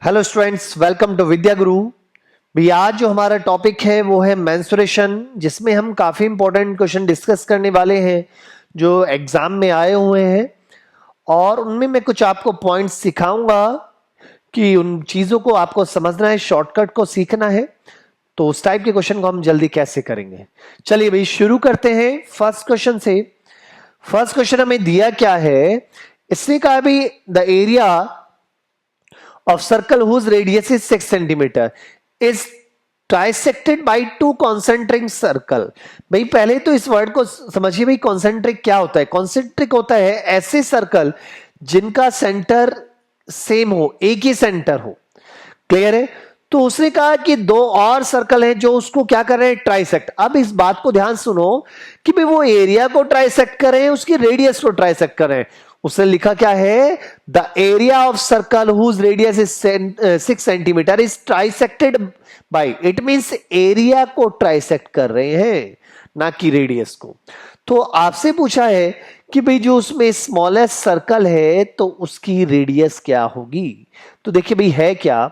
Hello students, welcome to विद्या गुरु। भी आज जो हमारा टॉपिक है वो है मेंसुरेशन, जिसमें हम काफी इंपॉर्टेंट क्वेश्चन डिस्कस करने वाले हैं जो एग्जाम में आए हुए हैं, और उनमें मैं कुछ आपको पॉइंट्स सिखाऊंगा कि उन चीजों को आपको समझना है, शॉर्टकट को सीखना है। तो उस टाइप के क्वेश्चन को हम जल्दी कैसे करेंगे। चलिए भाई शुरू करते हैं फर्स्ट क्वेश्चन से। फर्स्ट क्वेश्चन हमें दिया क्या है, इसने कहा भी the area of circle whose radius is 6 centimeter is trisected by two concentric circle। भाई पहले तो इस वर्ड को समझिए भाई, कॉन्सेंट्रिक क्या होता है। कॉन्सेंट्रिक होता है ऐसे सर्कल जिनका सेंटर सेम हो, एक ही सेंटर हो। क्लियर है। तो उसने कहा कि दो और सर्कल हैं जो उसको क्या कर रहे हैं, ट्राइसेक्ट। अब इस बात को ध्यान सुनो कि भाई वो एरिया को ट्राइसेक्ट कर रहे हैं, उसकी रेडियस को ट्राइसेक्ट कर रहे हैं। उसने लिखा क्या है, the area of circle whose radius is 6 centimetre is trisected by. It means area को ट्राइसेक्ट कर रहे हैं, ना कि रेडियस को। तो आपसे पूछा है कि भाई जो उसमें स्मॉलेस्ट सर्कल है तो उसकी रेडियस क्या होगी। तो देखिए भाई है क्या,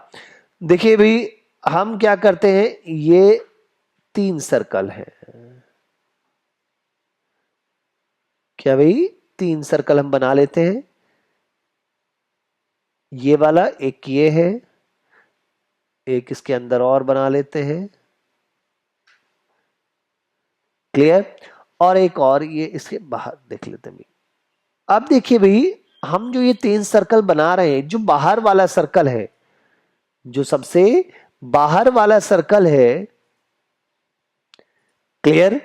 देखिए भाई हम क्या करते हैं, ये 3 सर्कल है। क्या भाई 3 सर्कल हम बना लेते हैं। ये वाला एक ये है, एक इसके अंदर और बना लेते हैं। क्लियर। और एक और ये इसके बाहर देख लेते हैं। अब देखिए भाई हम जो ये 3 सर्कल बना रहे हैं, जो बाहर वाला सर्कल है, जो सबसे बाहर वाला सर्कल है, क्लियर।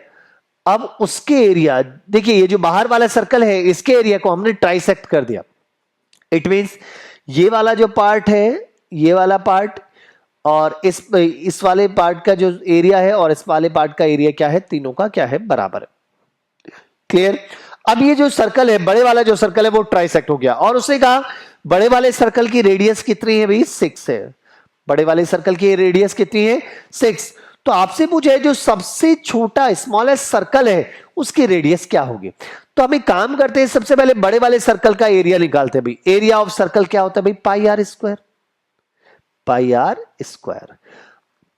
अब उसके एरिया देखिए, ये जो बाहर वाला सर्कल है इसके एरिया को हमने ट्राइसेक्ट कर दिया। इट मींस ये वाला जो पार्ट है, ये वाला पार्ट और इस वाले पार्ट का जो एरिया है और इस वाले पार्ट का एरिया क्या है, तीनों का क्या है, बराबर है। क्लियर। अब ये जो सर्कल है, बड़े वाला जो सर्कल है वो ट्राइसेक्ट हो गया, और उसने कहा बड़े वाले सर्कल की रेडियस कितनी है भाई, 6 है। बड़े वाले सर्कल की रेडियस कितनी है, 6। तो आपसे पूछा है जो सबसे छोटा स्मॉलेस्ट सर्कल है उसकी रेडियस क्या होगी। तो हम एक काम करते हैं, सबसे पहले बड़े वाले सर्कल का एरिया निकालते हैं भाई। एरिया ऑफ सर्कल क्या होता है भाई, pi r square. Pi r square,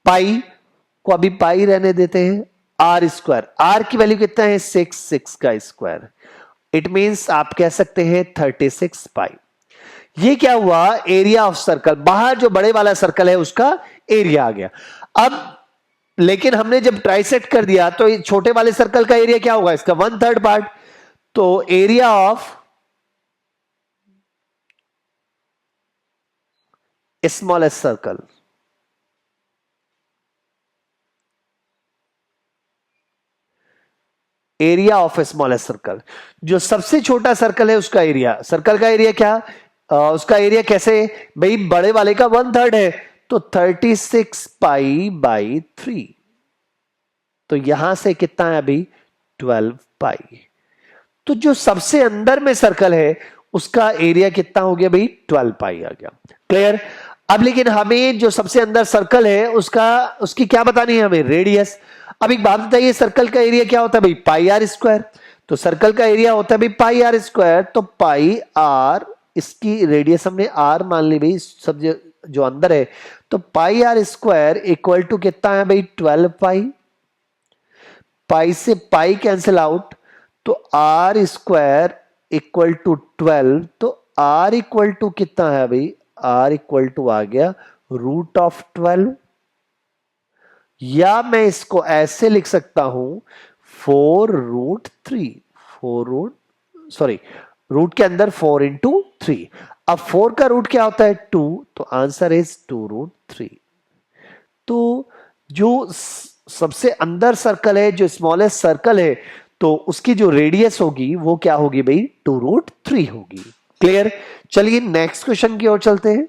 pi को अभी पाई रहने देते हैं, आर स्क्वायर, आर की वैल्यू कितना है, 6 का स्क्वायर। इट मींस आप कह सकते हैं 36 पाई। ये क्या हुआ, एरिया ऑफ सर्कल। बाहर जो बड़े वाला सर्कल है उसका एरिया आ गया। अब लेकिन हमने जब ट्राइसेक्ट कर दिया तो छोटे वाले सर्कल का एरिया क्या होगा, इसका 1/3 पार्ट। तो area of smallest circle, area of smallest circle, जो सबसे छोटा सर्कल है उसका एरिया। सर्कल का एरिया क्या, उसका एरिया कैसे भाई, बड़े वाले का 1/3 है तो 36 पाई बाई 3। तो यहां से कितना है अभी, 12 पाई। तो जो सबसे अंदर में सर्कल है उसका एरिया कितना हो गया भाई, 12 पाई आ गया। क्लियर। अब लेकिन हमें जो सबसे अंदर सर्कल है उसकी क्या बतानी है हमें, रेडियस। अब एक बात बताइए, सर्कल का एरिया क्या होता है भाई, पाई आर स्क्वायर। तो सर्कल का एरिया होता है भाई पाई आर स्क्वायर, तो पाई आर, इसकी रेडियस हमने आर मान ली भाई, सब जो अंदर है। तो पाई आर स्क्वायर इक्वल टू कितना है भाई, 12 पाई। पाई से पाई कैंसिल आउट, तो आर स्क्वायर इक्वल टू 12। तो आर इक्वल टू कितना है भाई, आर इक्वल टू आ गया √12। या मैं इसको ऐसे लिख सकता हूं 4√3। रूट के अंदर 4 × 3। अब 4 का रूट क्या होता है, 2। तो आंसर इज 2√3। तो जो सबसे अंदर सर्कल है, जो स्मॉलेस्ट सर्कल है, तो उसकी जो रेडियस होगी वो क्या होगी भाई, 2√3 होगी। क्लियर। चलिए नेक्स्ट क्वेश्चन की ओर चलते हैं।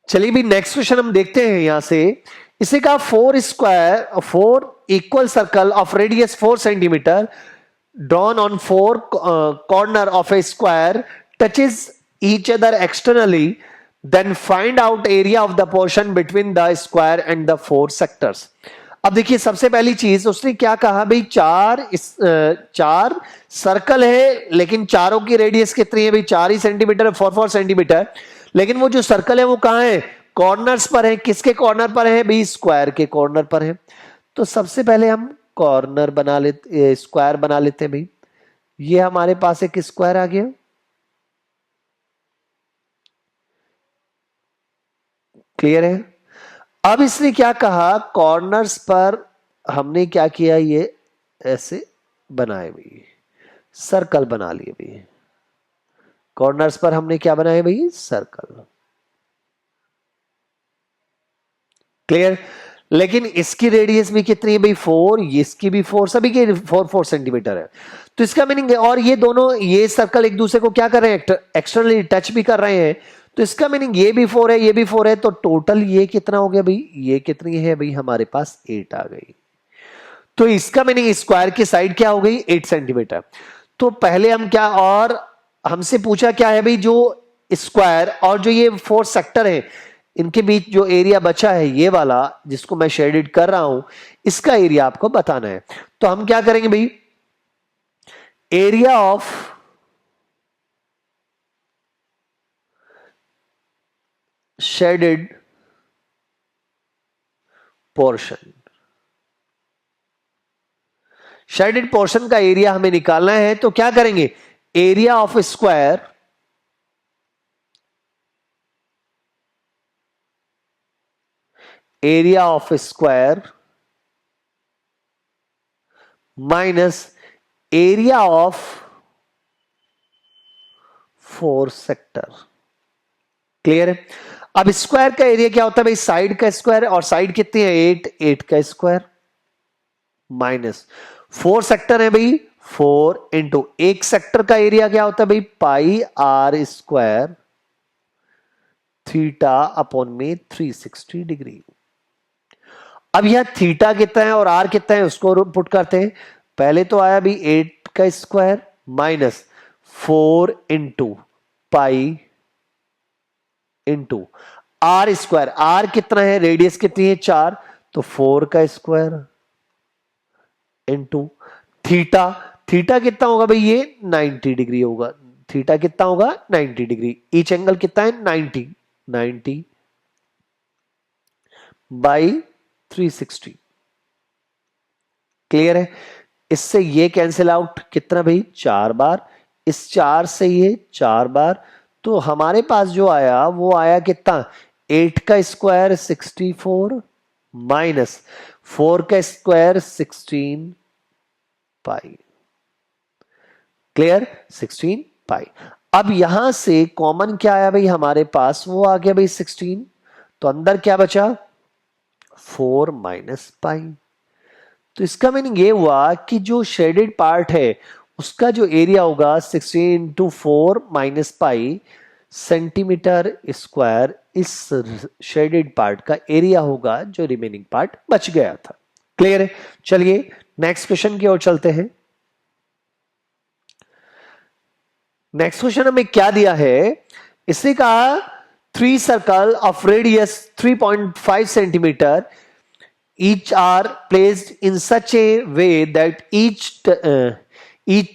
चलिए भी नेक्स्ट क्वेश्चन हम देखते हैं यहां से। इसे कहा 4 equal circle of radius 4 centimetre drawn on 4 corner of a square touches each other externally, then find out area of the portion between the square and the 4 sectors। अब देखिए सबसे पहली चीज उसने क्या कहा भाई, चार सर्कल है, लेकिन चारों की रेडियस कितनी है भाई, 4 ही सेंटीमीटर है, 4 सेंटीमीटर। लेकिन वो जो सर्कल है वो कहां है, कॉर्नर्स पर है। किसके कॉर्नर पर है भाई, स्क्वायर के कॉर्नर पर है। तो सबसे पहले हम कॉर्नर बना लेते, स्क्वायर बना लेते हैं भाई। ये हमारे पास एक स्क्वायर आ गया, क्लियर है। अब इसने क्या कहा, कॉर्नर्स पर हमने क्या किया, ये ऐसे बनाए भाई, सर्कल बना लिए भाई। कॉर्नर्स पर हमने क्या बनाया भाई, सर्कल, क्लियर। लेकिन इसकी रेडियस भी कितनी है भाई, 4, इसकी भी 4, सभी के 4 सेंटीमीटर है। तो इसका मीनिंग है, और ये दोनों, ये सर्कल एक दूसरे को क्या कर रहे हैं, एक्सटर्नली टच भी कर रहे हैं। तो इसका मीनिंग ये भी 4 है, ये भी 4 है, तो टोटल ये कितना हो गया भाई, ये कितनी है भाई, हमारे पास 8 आ गई। तो इसका मीनिंग स्क्वायर की साइड क्या हो गई, 8 सेंटीमीटर। तो पहले हम क्या, और हमसे पूछा क्या है भाई, जो स्क्वायर और जो ये 4 सेक्टर है, इनके बीच जो एरिया बचा है ये वाला, जिसको मैं शेडेड कर रहा हूं, इसका एरिया आपको बताना है। तो हम क्या करेंगे भाई, area of shaded portion, shaded portion का एरिया हमें निकालना है। तो क्या करेंगे, area of square minus area of 4 sector, clear है। अब स्क्वायर का एरिया क्या होता है भाई, साइड का स्क्वायर, और साइड कितनी है, 8 का स्क्वायर, माइनस 4 सेक्टर है भाई, 4 इंटू एक सेक्टर का एरिया क्या होता है भाई, pi r square theta upon में 360 डिग्री। अब यह थीटा कितना है और आर कितना है उसको पुट करते हैं। पहले तो आया भी 8 का square minus 4 into pi into r square, r कितना है, रेडियस कितनी है 4, तो 4 का स्क्वायर इंटू थीटा, थीटा कितना होगा भाई, ये 90 डिग्री होगा। थीटा कितना होगा, 90 डिग्री। ईच एंगल कितना है, 90 बाई 360, क्लियर है। इससे ये कैंसिल आउट, कितना भाई, 4 बार, इस 4 से ये 4 बार। तो हमारे पास जो आया वो आया कितना, 8 का स्क्वायर 64 माइनस 4 का स्क्वायर 16 पाई, क्लियर, 16 पाई। अब यहां से कॉमन क्या आया भाई हमारे पास, वो आ गया भाई 16, तो अंदर क्या बचा, 4 माइनस पाई। तो इसका मीनिंग ये हुआ कि जो शेडेड पार्ट है उसका जो एरिया होगा 16 into 4 minus pi centimetre square, इस शेडेड पार्ट का एरिया होगा, जो रिमेनिंग पार्ट बच गया था, क्लियर है। चलिए नेक्स्ट क्वेश्चन की ओर चलते हैं। नेक्स्ट क्वेश्चन हमें क्या दिया है, इसने कहा 3 circle of radius 3.5 centimetre each are placed in such a way that each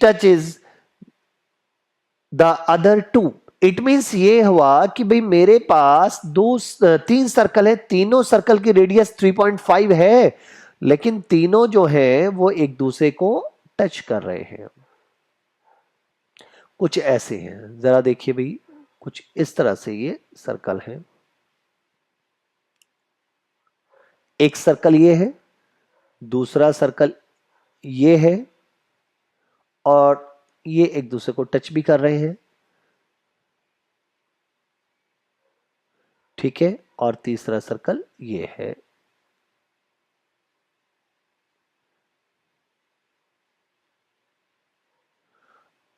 touches the other two. It means ये हुआ कि भाई मेरे पास 3 सर्कल है, तीनों सर्कल की रेडियस 3.5 है, लेकिन तीनों जो है वो एक दूसरे को टच कर रहे हैं। कुछ ऐसे हैं, जरा देखिए भाई, कुछ इस तरह से ये सर्कल है। एक सर्कल ये है, दूसरा सर्कल ये है, और ये एक दूसरे को टच भी कर रहे हैं, ठीक है, और तीसरा सर्कल ये है।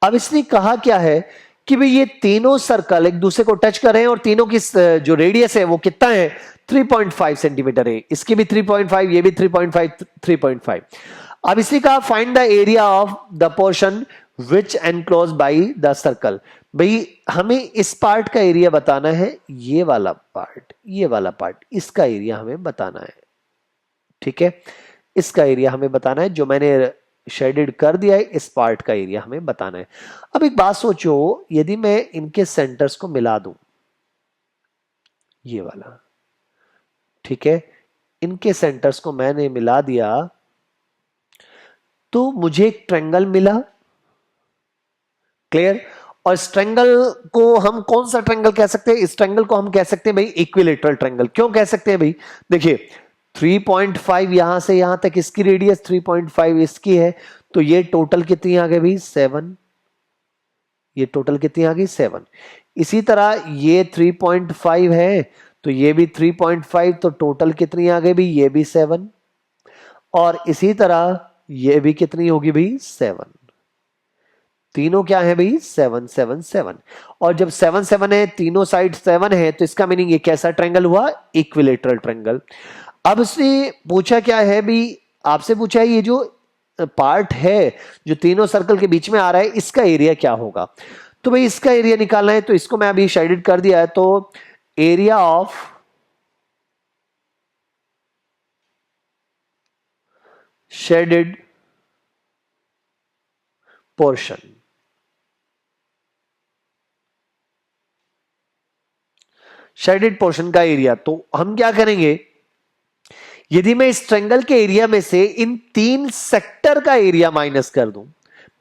अब इसने कहा क्या है कि भाई ये तीनों सर्कल एक दूसरे को टच कर रहे हैं, और तीनों की जो रेडियस है वो कितना है, 3.5 सेंटीमीटर है। इसकी भी 3.5, ये भी 3.5, 3.5। अब इसने कहा find the area of the portion which enclose by the circle. भाई हमें इस पार्ट का एरिया बताना है, ये वाला पार्ट, ये वाला पार्ट, इसका एरिया हमें बताना है, ठीक है, इसका एरिया हमें बताना है, जो मैंने शेडेड कर दिया है इस पार्ट का एरिया हमें बताना है। अब एक बात सोचो, यदि मैं इनके सेंटर्स को मिला दूं, ये वाला, ठीक है, इनके सेंटर्स को मैंने मिला दिया तो मुझे एक ट्रायंगल मिला। क्लियर? और इस ट्रायंगल को हम कौन सा ट्रायंगल कह सकते हैं? इस ट्रायंगल को हम कह सकते हैं भाई इक्विलेटरल ट्रायंगल। क्यों कह सकते हैं भाई? देखिए 3.5 यहां से यहां तक इसकी रेडियस 3.5 इसकी है, तो ये टोटल कितनी आ गई भाई? 7। ये टोटल कितनी आ गई? 7। इसी तरह ये 3.5 है तो ये भी 3.5, तो टोटल कितनी आ गई भाई? ये भी 7। और इसी तरह ये भी कितनी होगी भाई? 7। तीनों क्या है भाई? 7 7 7। और जब 7 7 है, तीनों साइड 7 है, तो इसका मीनिंग ये कैसा ट्रायंगल हुआ? Equilateral triangle. अब उसने पूछा क्या है भाई? आपसे पूछा है ये जो पार्ट है जो तीनों सर्कल के बीच में आ रहा है, इसका एरिया क्या होगा? तो भाई इसका एरिया निकालना है, तो इसको मैं अभी शेडेड कर दिया है। तो area of shaded portion, shaded portion का एरिया, तो हम क्या करेंगे? यदि मैं इस ट्रायंगल के एरिया में से इन 3 सेक्टर का एरिया माइनस कर दूं,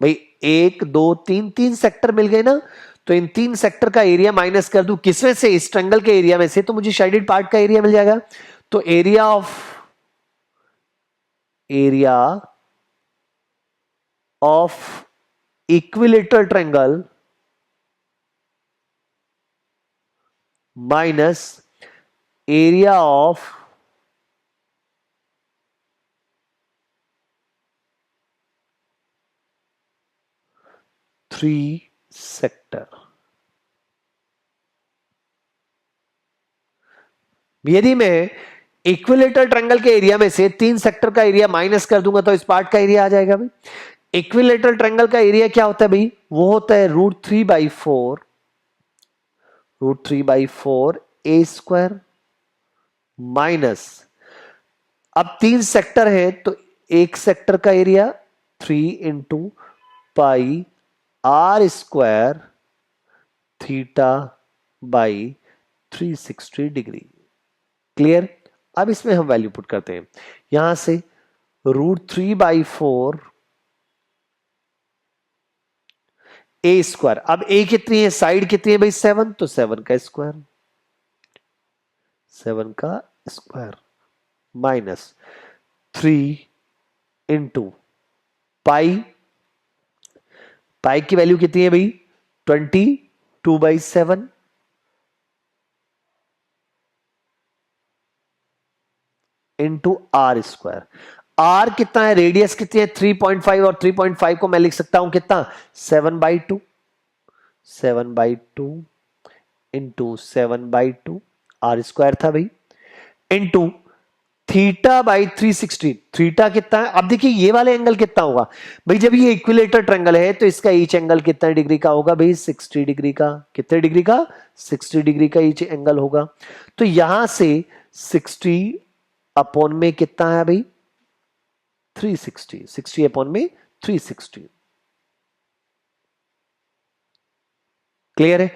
भाई 1 2 3, 3 सेक्टर मिल गए ना, तो इन 3 सेक्टर का एरिया माइनस कर दूं किसमें से? इस ट्रायंगल के एरिया में से, तो मुझे शेडेड पार्ट का एरिया मिल जाएगा। तो area of equilateral triangle minus area of three sector. यदि मैं इक्विलेटरल ट्रायंगल के एरिया में से 3 सेक्टर का एरिया माइनस कर दूंगा तो इस पार्ट का एरिया आ जाएगा भाई। इक्विलेटरल ट्रायंगल का एरिया क्या होता है भाई? वो होता है √3/4 ए स्क्वायर माइनस, अब 3 सेक्टर है तो एक सेक्टर का area 3 × πr² theta by 360 degree. Clear? अब इसमें हम वैल्यू पुट करते हैं, यहां से √3/4 ए स्क्वायर। अब ए कितनी है? साइड कितनी है भाई? 7, तो 7 का स्क्वायर, 7 का स्क्वायर माइनस 3 × पाई की वैल्यू कितनी है भाई? 22/7 × R कितना है? रेडियस कितनी है? 3.5, और 3.5 को मैं लिख सकता हूं कितना? 7/2, 7/2 × 7/2 R² था भाई, इंटू θ/360। थीटा कितना है? अब देखिए ये वाले एंगल कितना होगा भाई? जब ये इक्विलेटर ट्रायंगल है तो इसका ईच एंगल कितना डिग्री का होगा भाई? 60 डिग्री का। कितने डिग्री का? 60 डिग्री का ईच एंगल होगा। तो यहां से 60 अपॉन में कितना है भाई? 360। 60 अपॉन में 360। क्लियर है?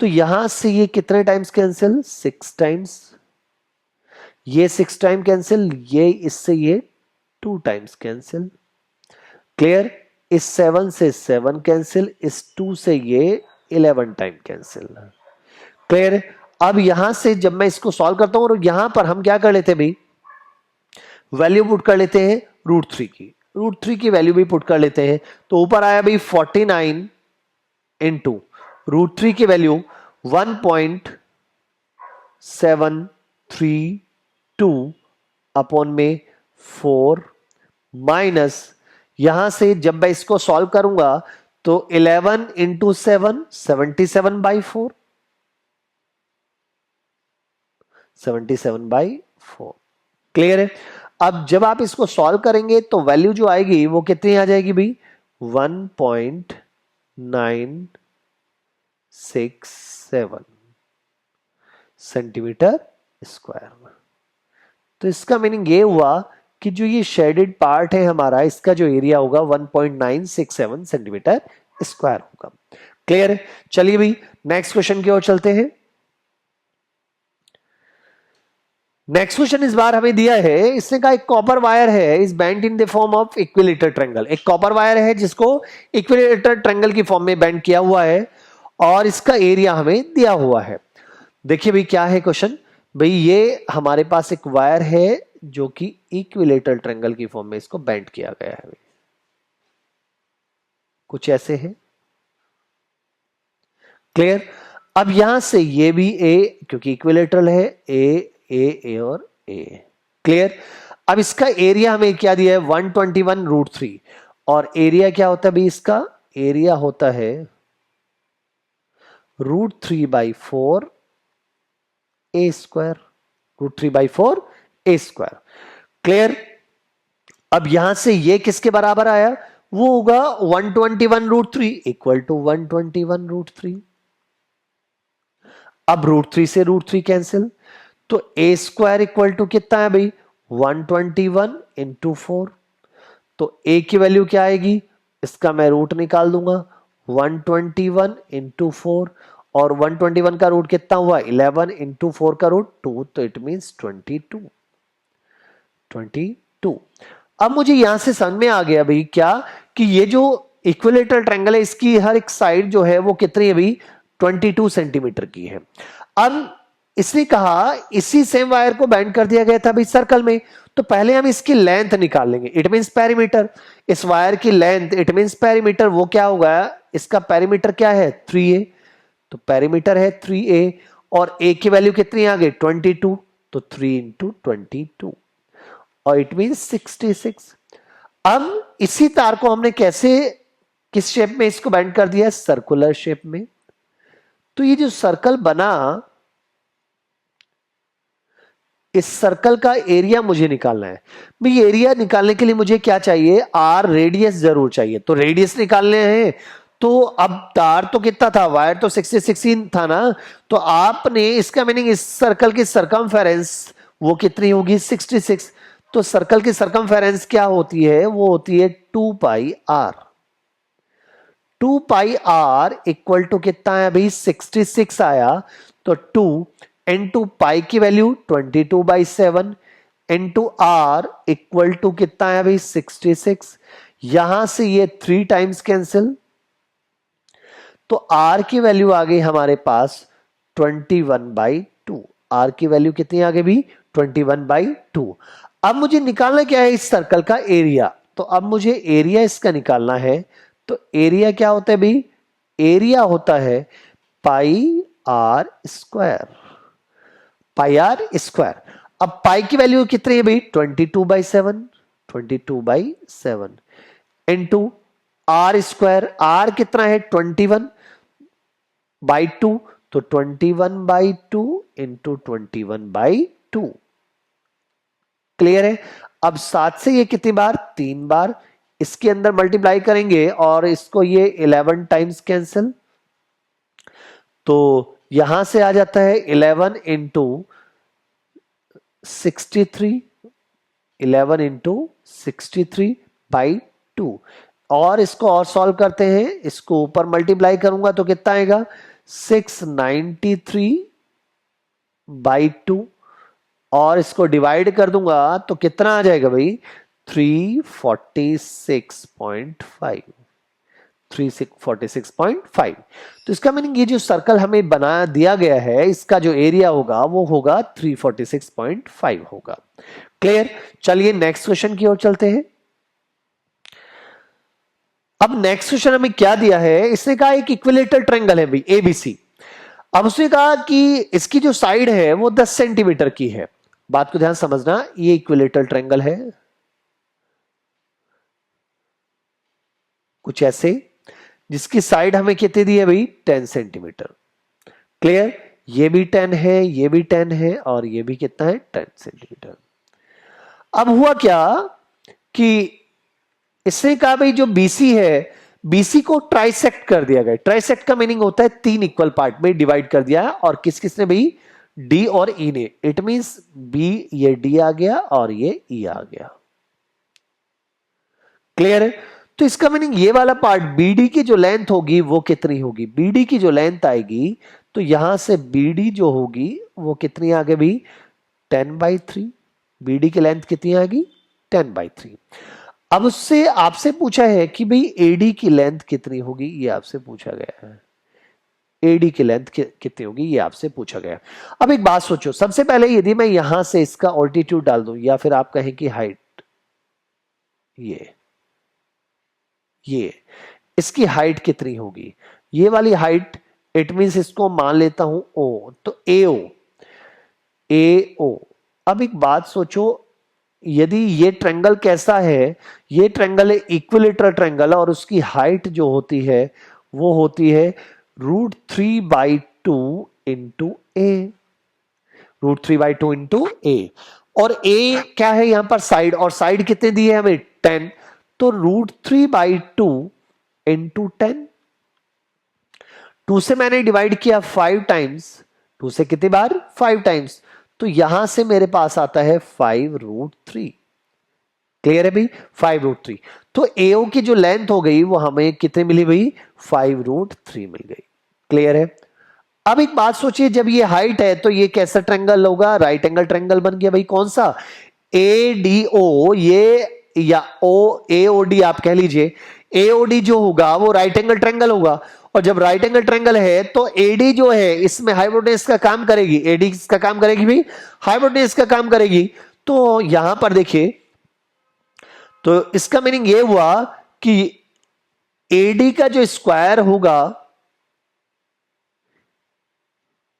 तो यहां से ये कितने टाइम्स कैंसिल? 6 टाइम्स। ये 6 टाइम कैंसिल, ये इससे ये 2 टाइम्स कैंसिल। क्लियर? इस 7 से 7 कैंसिल, इस 2 से ये 11 टाइम कैंसिल। क्लियर? अब यहां से जब मैं इसको सॉल्व करता हूं और यहां पर हम क्या कर लेते हैं भाई? वैल्यू पुट कर लेते हैं √3 की। √3 की वैल्यू भी पुट कर लेते हैं, तो ऊपर आया भाई 49 इंटू √3 की वैल्यू 1.732 अपॉन में 4 माइनस, यहां से जब मैं इसको सॉल्व करूंगा तो 11 × 7 77/4, 77/4। क्लियर है? अब जब आप इसको सॉल्व करेंगे तो वैल्यू जो आएगी वो कितनी आ जाएगी भाई? 1.967 सेंटीमीटर स्क्वायर। तो इसका मीनिंग ये हुआ कि जो ये शेडेड पार्ट है हमारा, इसका जो एरिया होगा 1.967 सेंटीमीटर स्क्वायर होगा। क्लियर है? चलिए भाई नेक्स्ट क्वेश्चन की ओर चलते हैं। नेक्स्ट क्वेश्चन इस बार हमें दिया है, इसने कहा एक कॉपर वायर है is bent in the form of equilateral triangle. एक कॉपर वायर है जिसको इक्विलेटरल ट्रायंगल की फॉर्म में बेंड किया हुआ है और इसका एरिया हमें दिया हुआ है। देखिए भाई क्या है क्वेश्चन, भाई ये हमारे पास एक वायर है जो कि इक्विलेटरल ट्रायंगल की फॉर्म में इसको बेंड किया गया है, कुछ ऐसे है। क्लियर? अब यहां से ये भी ए, क्योंकि इक्विलेटरल है, ए ए ए और ए। क्लियर? अब इसका एरिया हमें क्या दिया है 121√3 और एरिया क्या होता है भाई, इसका एरिया होता है √3/4 ए स्क्वायर, √3/4 ए स्क्वायर। क्लियर? अब यहां से ये किसके बराबर आया, वो होगा 121√3 इक्वल टू 121√3। अब √3 से √3 कैंसिल, तो ए स्क्वायर इक्वल टू कितना है भाई 121 इंटू 4। तो ए की वैल्यू क्या आएगी, इसका मैं रूट निकाल दूंगा 121 इंटू 4 और 121 का रूट कितना हुआ 11 इंटू 4 का रूट 2, तो इट मींस 22। अब मुझे यहां से समझ में आ गया भाई क्या, कि ये जो इक्विलेटरल ट्रायंगल है इसकी हर एक साइड जो है वो कितनी है भाई 22 सेंटीमीटर की है। अब इसने कहा इसी सेम वायर को बेंड कर दिया गया था भाई सर्कल में, तो पहले हम इसकी लेंथ निकाल लेंगे, इट मींस पेरीमीटर। इस वायर की लेंथ इट मींस पेरीमीटर, वो क्या होगा, इसका पेरीमीटर क्या है 3a, तो पेरीमीटर है 3a और a की वैल्यू कितनी आ गई 22, तो 3 इंटू 22 और इट मींस 66। अब इसी तार को हमने कैसे, किस शेप में इसको बेंड कर दिया, सर्कुलर शेप में। तो ये जो सर्कल बना, इस सर्कल का एरिया मुझे निकालना है भाई। एरिया निकालने के लिए मुझे क्या चाहिए, आर रेडियस जरूर चाहिए, तो रेडियस निकालने हैं। तो अब तार तो कितना था, वायर तो 66 था ना, तो आपने इसका मीनिंग इस सर्कल की सरकमफेरेंस वो कितनी होगी 66। तो सर्कल की सरकमफेरेंस क्या होती है, वो होती है 2πr। 2πr इक्वल टू कितना है भाई 66 आया, तो 2 इंटू पाई की value 22/7 into r equal to कितना है भाई 66। यहां से ये 3 टाइम्स कैंसिल, तो आर की वैल्यू आ गई हमारे पास 21/2। आर की वैल्यू कितनी आ गई भी 21/2। अब मुझे निकालना क्या है इस सर्कल का एरिया, तो अब मुझे एरिया इसका निकालना है। तो एरिया क्या होता है भाई, एरिया होता है πr², πr²। अब पाई की वैल्यू कितनी है भाई 22/7 इंटू r², आर कितना है 21/2, तो 21/2 इंटू 21/2। क्लियर है? अब 7 से ये कितनी बार 3 बार, इसके अंदर मल्टीप्लाई करेंगे और इसको ये 11 टाइम्स कैंसिल, तो यहां से आ जाता है 11 इंटू 63, 11 इंटू 63/2 और इसको और सॉल्व करते हैं, इसको ऊपर मल्टीप्लाई करूंगा तो कितना आएगा 693/2 और इसको डिवाइड कर दूंगा तो कितना आ जाएगा भाई 346.5। 346.5। तो इसका मीनिंग ये जो सर्कल हमें बना दिया गया है इसका जो एरिया होगा वो होगा 346.5 होगा। क्लियर? चलिए नेक्स्ट क्वेश्चन की ओर चलते हैं। अब नेक्स्ट क्वेश्चन हमें क्या दिया है, इसने कहा एक इक्विलेटरल ट्रायंगल है भाई एबीसी। अब उसने कहा कि इसकी जो साइड है वो 10 सेंटीमीटर की है। बात को ध्यान समझना, ये इक्विलेटरल ट्रायंगल है कुछ ऐसे, जिसकी साइड हमें कितनी दी है भाई 10 सेंटीमीटर। क्लियर? ये भी 10 है, ये भी 10 है और ये भी कितना है 10 सेंटीमीटर। अब हुआ क्या कि इसने कहा भाई जो बीसी है, बीसी को ट्राइसेक्ट कर दिया गया। ट्राइसेक्ट का मीनिंग होता है 3 इक्वल पार्ट में डिवाइड कर दिया है, और किस किसने भाई डी और ई ने। इट मींस बी ये डी आ गया और ये ई आ गया। क्लियर है? तो इसका मीनिंग ये वाला पार्ट बीडी की जो लेंथ होगी वो कितनी होगी, बीडी की जो लेंथ आएगी तो यहां से बीडी जो होगी वो कितनी आगे भी 10/3। बीडी की लेंथ कितनी आएगी 10/3। अब उससे आपसे पूछा है कि भाई एडी की लेंथ कितनी होगी, ये आपसे पूछा गया है। एडी की लेंथ कितनी होगी ये आपसे पूछा गया। अब एक बात सोचो, सबसे पहले यदि मैं यहां से इसका ऑल्टीट्यूड डाल दूं या फिर आप कहें कि हाइट, ये इसकी हाइट कितनी होगी, ये वाली हाइट, इट मींस इसको मान लेता हूं ओ, तो ए ओ। अब एक बात सोचो, यदि ये ट्रेंगल कैसा है, ये ट्रेंगल है इक्विलेटरल ट्रेंगल और उसकी हाइट जो होती है वो होती है √3/2 इंटू ए, √3/2 इंटू ए। और ए क्या है यहां पर साइड, और साइड कितने दी है हमें 10, तो √3/2 इंटू 10। 2 से मैंने डिवाइड किया 5 टाइम्स, 2 से कितनी बार 5 टाइम्स, तो यहां से मेरे पास आता है 5√3। क्लियर है भाई, 5√3। तो एओ की जो लेंथ हो गई वो हमें कितनी मिली भाई 5√3 मिल गई। क्लियर है? अब एक बात सोचिए, जब ये हाइट है तो ये कैसा ट्रायंगल होगा, राइट एंगल ट्रायंगल बन गया भाई। कौन सा, एडीओ, ये या ओ एओडी आप कह लीजिए। एओडी जो होगा वो राइट एंगल ट्रायंगल होगा, और जब राइट एंगल ट्रायंगल है तो एडी जो है इसमें हाइपोटेनस का काम करेगी, एडी इसका काम करेगी भाई, हाइपोटेनस का काम करेगी। तो यहां पर देखिए, तो इसका मीनिंग ये हुआ कि एडी का जो स्क्वायर होगा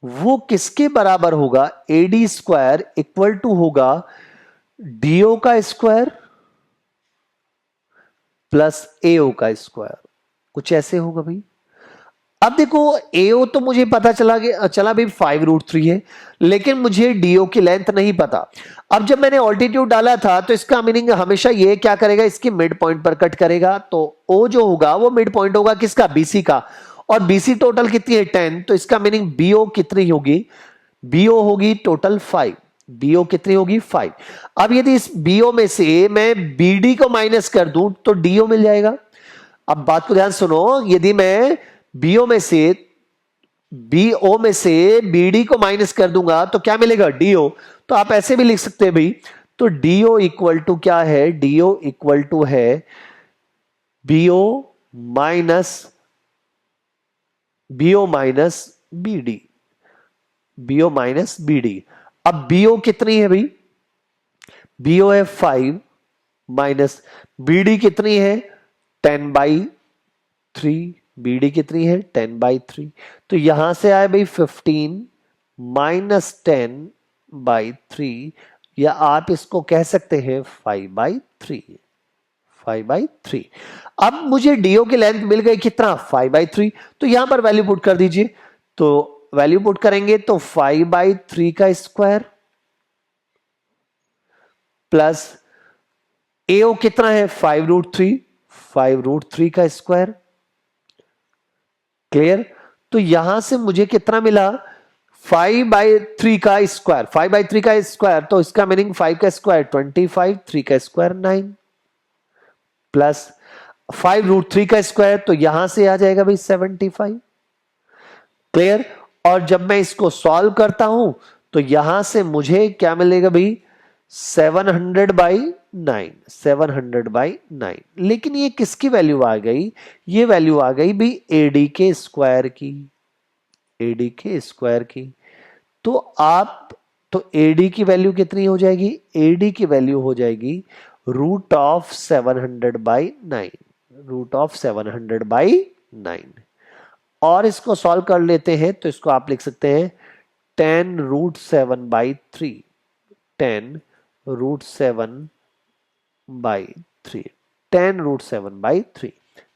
वो किसके बराबर होगा, एडी स्क्वायर इक्वल टू होगा डीओ का स्क्वायर प्लस एओ का स्क्वायर, कुछ ऐसे होगा भाई। अब देखो एओ तो मुझे पता चला भाई 5√3 है, लेकिन मुझे डीओ की लेंथ नहीं पता। अब जब मैंने ऑल्टीट्यूड डाला था तो इसका मीनिंग हमेशा ये क्या करेगा, इसकी मिड पॉइंट पर कट करेगा, तो ओ जो होगा वो मिड पॉइंट होगा किसका, बीसी का, और बीसी टोटल कितनी है 10, तो इसका मीनिंग बीओ कितनी होगी, बीओ होगी टोटल 5। बीओ कितनी होगी 5। अब यदि इस बीओ में से मैं बीडी को माइनस कर दूं तो डीओ मिल जाएगा। अब बात को ध्यान सुनो, यदि मैं बीओ में से बीडी को माइनस कर दूंगा तो क्या मिलेगा, डीओ। तो आप ऐसे भी लिख सकते हैं भाई, तो डीओ इक्वल टू क्या है, डीओ इक्वल टू है BO minus BD, BO minus BD. अब बीओ कितनी है भाई, बीओ है 5 माइनस बीडी कितनी है 10/3, बीडी कितनी है 10/3, तो यहां से आए भाई 15 माइनस 10/3, या आप इसको कह सकते हैं 5/3, 5/3। अब मुझे डीओ की लेंथ मिल गई कितना 5/3, तो यहां पर वैल्यू पुट कर दीजिए, तो वैल्यू पुट करेंगे तो 5/3 का स्क्वायर प्लस एओ कितना है 5√3, 5√3 का स्क्वायर। क्लियर? तो यहां से मुझे कितना मिला 5/3 का स्क्वायर, 5/3 का स्क्वायर, तो इसका मीनिंग 5 का स्क्वायर 25, 3 का स्क्वायर 9, प्लस 5√3 का स्क्वायर, तो यहां से आ जाएगा भाई 75। क्लियर? और जब मैं इसको सॉल्व करता हूं तो यहां से मुझे क्या मिलेगा भाई 700/9, 700/9। लेकिन ये किसकी वैल्यू आ गई, ये वैल्यू आ गई भाई एडी के स्क्वायर की, एडी के स्क्वायर की। तो एडी की वैल्यू कितनी हो जाएगी, एडी की वैल्यू हो जाएगी √700/9, √700/9। और इसको सॉल्व कर लेते हैं तो इसको आप लिख सकते हैं 10√7/3, 10√7/3, 10√7/3।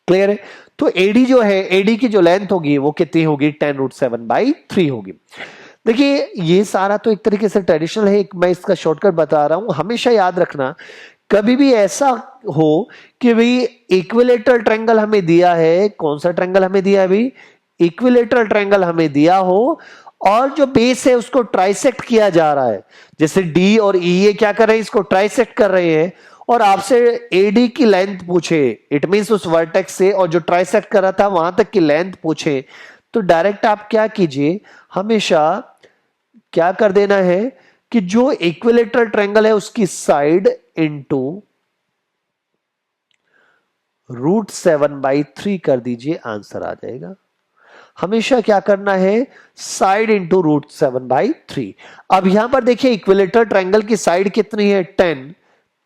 क्लियर है? तो एडी जो है, एडी की जो लेंथ होगी वो कितनी होगी 10√7/3 होगी। देखिए ये सारा तो एक तरीके से ट्रेडिशनल है, मैं इसका शॉर्टकट बता रहा हूं। हमेशा याद रखना, कभी भी ऐसा हो कि भाई इक्विलेटरल ट्रायंगल हमें दिया है, कौन सा ट्रायंगल हमें दिया है भाई, इक्विलेटरल ट्रायंगल हमें दिया हो, और जो बेस है उसको ट्राइसेक्ट किया जा रहा है, जैसे डी और ई ये क्या कर रहे हैं, इसको ट्राइसेक्ट कर रहे हैं, और आपसे एडी की लेंथ पूछे, इट मींस उस वर्टेक्स से और जो ट्राइसेक्ट कर रहा था वहां तक की लेंथ पूछे, तो डायरेक्ट आप क्या कीजिए, हमेशा क्या कर देना है कि जो इक्विलेटरल ट्रायंगल है उसकी साइड इनटू √7/3 कर दीजिए, आंसर आ जाएगा। हमेशा क्या करना है, साइड इंटू √7/3। अब यहां पर देखिए इक्विलेटरल ट्रायंगल की साइड कितनी है, 10,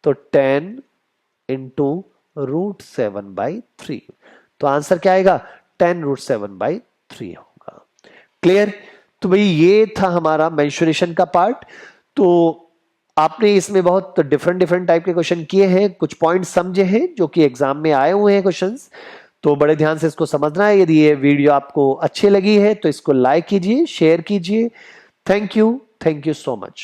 तो 10 इंटू √7/3, तो आंसर क्या आएगा, 10√7/3 होगा। क्लियर। तो भाई ये था हमारा मेंसुरेशन का पार्ट। तो आपने इसमें बहुत डिफरेंट डिफरेंट टाइप के क्वेश्चन किए हैं, कुछ पॉइंट्स समझे हैं जो कि एग्जाम में आए हुए हैं क्वेश्चंस, तो बड़े ध्यान से इसको समझना है। यदि ये वीडियो आपको अच्छी लगी है तो इसको लाइक कीजिए, शेयर कीजिए। Thank you so much.